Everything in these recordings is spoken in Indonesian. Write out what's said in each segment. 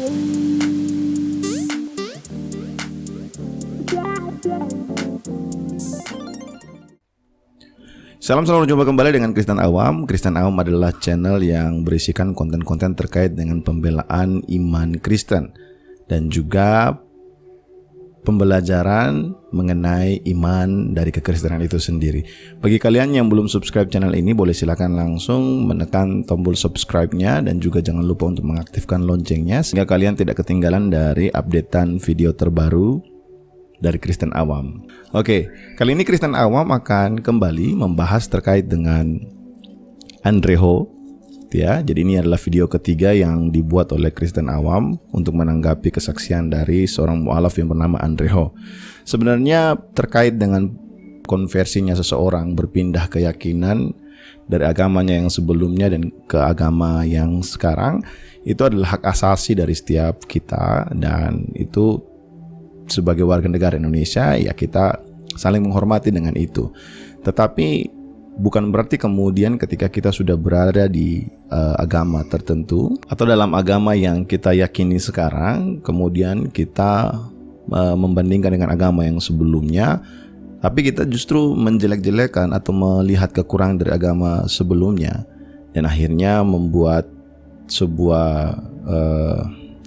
Selamat jumpa kembali dengan Kristen Awam. Kristen Awam adalah channel yang berisikan konten-konten terkait dengan pembelaan iman Kristen dan juga pembelajaran mengenai iman dari kekristenan itu sendiri. Bagi kalian yang belum subscribe channel ini, boleh silakan langsung menekan tombol subscribe-nya dan juga jangan lupa untuk mengaktifkan loncengnya sehingga kalian tidak ketinggalan dari updatean video terbaru dari Kristen Awam. Oke, kali ini Kristen Awam akan kembali membahas terkait dengan Andre Ho. Ya, jadi ini adalah video ketiga yang dibuat oleh Kristen Awam untuk menanggapi kesaksian dari seorang mu'alaf yang bernama Andre Ho. Sebenarnya terkait dengan konversinya seseorang berpindah keyakinan dari agamanya yang sebelumnya dan ke agama yang sekarang, itu adalah hak asasi dari setiap kita, dan itu sebagai warga negara Indonesia ya kita saling menghormati dengan itu. Tetapi bukan berarti kemudian ketika kita sudah berada di agama tertentu atau dalam agama yang kita yakini sekarang, kemudian kita membandingkan dengan agama yang sebelumnya, tapi kita justru menjelek-jelekan atau melihat kekurangan dari agama sebelumnya dan akhirnya membuat sebuah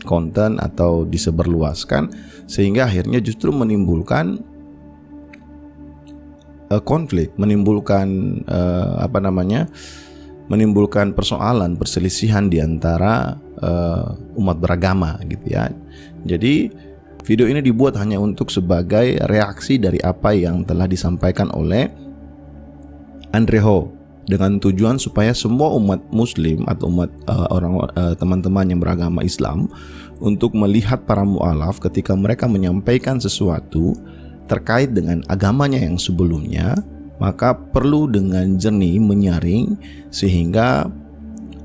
konten atau disebarluaskan sehingga akhirnya justru menimbulkan konflik, menimbulkan menimbulkan persoalan, perselisihan di antara umat beragama gitu ya. Jadi video ini dibuat hanya untuk sebagai reaksi dari apa yang telah disampaikan oleh Andre Ho dengan tujuan supaya semua umat muslim atau umat teman-teman yang beragama Islam untuk melihat para mu'alaf ketika mereka menyampaikan sesuatu terkait dengan agamanya yang sebelumnya, maka perlu dengan jernih menyaring sehingga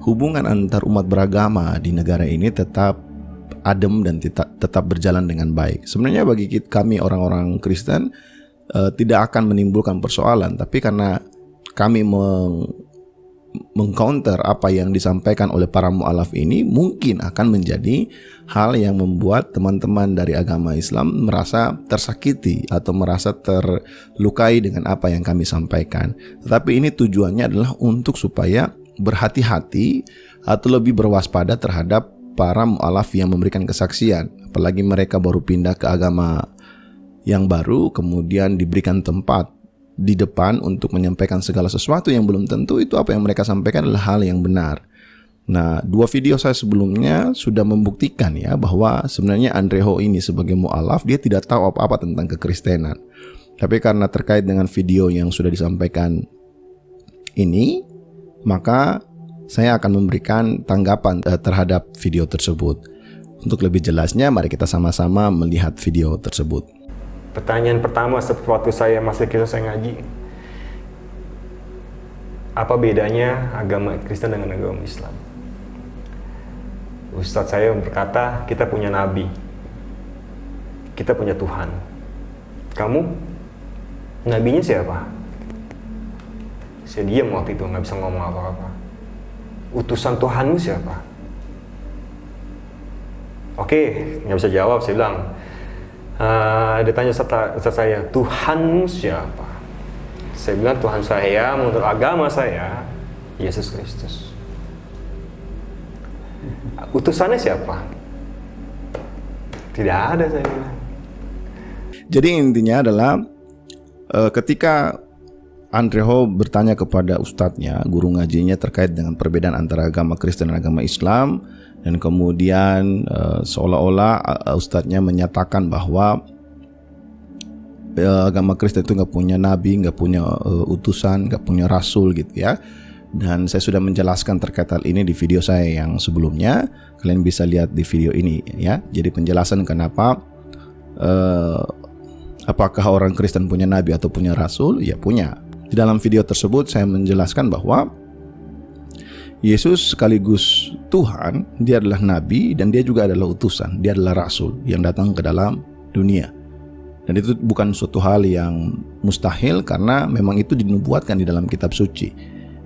hubungan antar umat beragama di negara ini tetap adem dan tetap berjalan dengan baik. Sebenarnya bagi kami orang-orang Kristen tidak akan menimbulkan persoalan, tapi karena kami mengcounter apa yang disampaikan oleh para mu'alaf ini, mungkin akan menjadi hal yang membuat teman-teman dari agama Islam merasa tersakiti atau merasa terlukai dengan apa yang kami sampaikan. Tetapi ini tujuannya adalah untuk supaya berhati-hati atau lebih berwaspada terhadap para mu'alaf yang memberikan kesaksian, apalagi mereka baru pindah ke agama yang baru, kemudian diberikan tempat di depan untuk menyampaikan segala sesuatu yang belum tentu itu apa yang mereka sampaikan adalah hal yang benar. Nah, 2 video saya sebelumnya sudah membuktikan ya bahwa sebenarnya Andre Ho ini sebagai mu'alaf dia tidak tahu apa-apa tentang kekristenan. Tapi karena terkait dengan video yang sudah disampaikan ini, maka saya akan memberikan tanggapan terhadap video tersebut. Untuk lebih jelasnya, mari kita sama-sama melihat video tersebut. Pertanyaan pertama waktu saya masih Kristen saya ngaji, apa bedanya agama Kristen dengan agama Islam? Ustadz saya berkata, kita punya nabi, kita punya Tuhan. Kamu nabinya siapa? Saya diam waktu itu, nggak bisa ngomong apa-apa. Utusan Tuhanmu siapa? Oke, nggak bisa jawab. Saya bilang, dia tanya Ustaz saya, Tuhanmu siapa? Saya bilang, Tuhan saya menurut agama saya Yesus Kristus. Utusannya siapa? Tidak ada, saya bilang. Jadi intinya adalah ketika Andre Ho bertanya kepada ustadznya, guru ngajinya terkait dengan perbedaan antara agama Kristen dan agama Islam, dan kemudian seolah-olah ustadznya menyatakan bahwa agama Kristen itu nggak punya nabi, nggak punya utusan, nggak punya rasul gitu ya. Dan saya sudah menjelaskan terkait hal ini di video saya yang sebelumnya. Kalian bisa lihat di video ini ya. Jadi penjelasan kenapa apakah orang Kristen punya nabi atau punya rasul? Ya punya. Di dalam video tersebut saya menjelaskan bahwa Yesus sekaligus Tuhan, dia adalah nabi dan dia juga adalah utusan, dia adalah rasul yang datang ke dalam dunia. Dan itu bukan suatu hal yang mustahil karena memang itu dinubuatkan di dalam kitab suci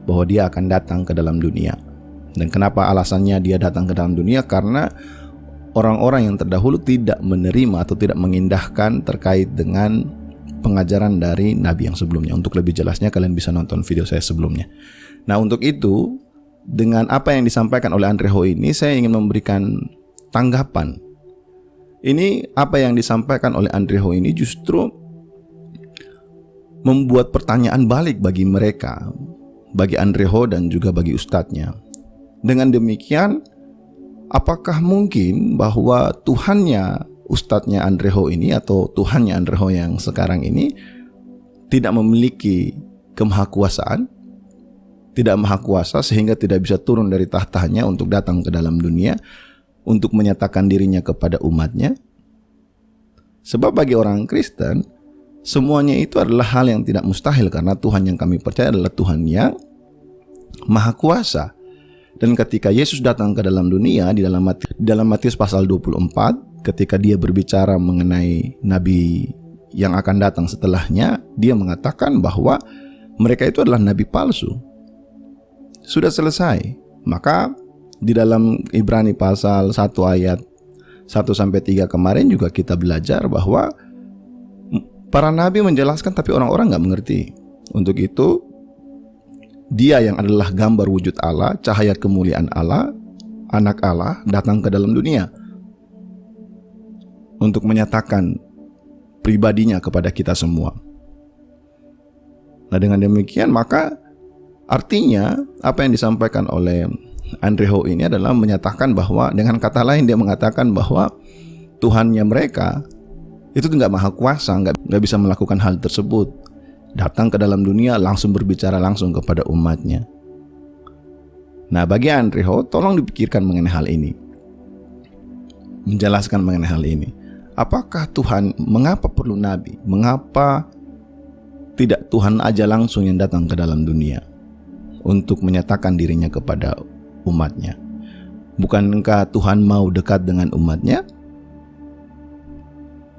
bahwa dia akan datang ke dalam dunia. Dan kenapa alasannya dia datang ke dalam dunia? Karena orang-orang yang terdahulu tidak menerima atau tidak mengindahkan terkait dengan pengajaran dari nabi yang sebelumnya. Untuk lebih jelasnya kalian bisa nonton video saya sebelumnya. Nah, untuk itu dengan apa yang disampaikan oleh Andre Ho ini, saya ingin memberikan tanggapan. Ini apa yang disampaikan oleh Andre Ho ini justru membuat pertanyaan balik bagi mereka, bagi Andre Ho dan juga bagi ustadznya. Dengan demikian, apakah mungkin bahwa Tuhannya ustadznya Andre Ho ini atau Tuhannya Andre Ho yang sekarang ini tidak memiliki kemahakuasaan, tidak maha kuasa sehingga tidak bisa turun dari tahtanya untuk datang ke dalam dunia untuk menyatakan dirinya kepada umatnya? Sebab bagi orang Kristen, semuanya itu adalah hal yang tidak mustahil karena Tuhan yang kami percaya adalah Tuhan yang maha kuasa. Dan ketika Yesus datang ke dalam dunia di dalam Matius pasal 24, ketika dia berbicara mengenai nabi yang akan datang setelahnya, dia mengatakan bahwa mereka itu adalah nabi palsu. Sudah selesai. Maka di dalam Ibrani pasal 1 ayat 1-3 kemarin juga kita belajar bahwa para nabi menjelaskan tapi orang-orang gak mengerti. Untuk itu dia yang adalah gambar wujud Allah, cahaya kemuliaan Allah, anak Allah datang ke dalam dunia untuk menyatakan pribadinya kepada kita semua. Nah, dengan demikian maka artinya apa yang disampaikan oleh Andre Ho ini adalah menyatakan bahwa, dengan kata lain dia mengatakan bahwa Tuhannya mereka itu nggak maha kuasa, nggak bisa melakukan hal tersebut. Datang ke dalam dunia langsung berbicara langsung kepada umatnya. Nah, bagi Andre Ho, tolong dipikirkan mengenai hal ini. Menjelaskan mengenai hal ini. Apakah Tuhan, mengapa perlu nabi? Mengapa tidak Tuhan aja langsung yang datang ke dalam dunia untuk menyatakan dirinya kepada umatnya? Bukankah Tuhan mau dekat dengan umatnya?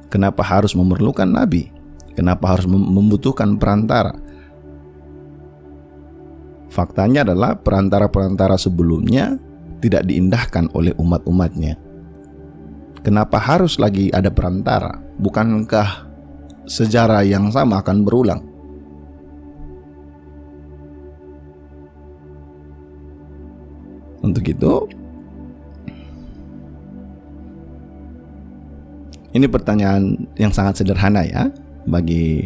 Kenapa harus memerlukan nabi? Kenapa harus membutuhkan perantara? Faktanya adalah perantara-perantara sebelumnya tidak diindahkan oleh umat-umatnya. Kenapa harus lagi ada perantara? Bukankah sejarah yang sama akan berulang? Untuk itu, ini pertanyaan yang sangat sederhana ya bagi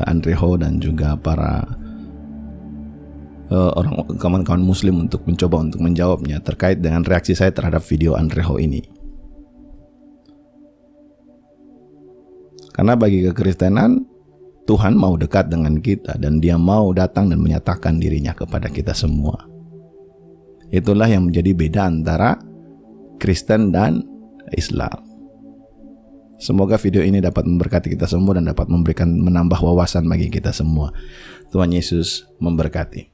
Andre Ho dan juga para orang kawan-kawan muslim untuk mencoba untuk menjawabnya terkait dengan reaksi saya terhadap video Andre Ho ini. Karena bagi kekristenan, Tuhan mau dekat dengan kita dan dia mau datang dan menyatakan dirinya kepada kita semua. Itulah yang menjadi beda antara Kristen dan Islam. Semoga video ini dapat memberkati kita semua dan dapat menambah wawasan bagi kita semua. Tuhan Yesus memberkati.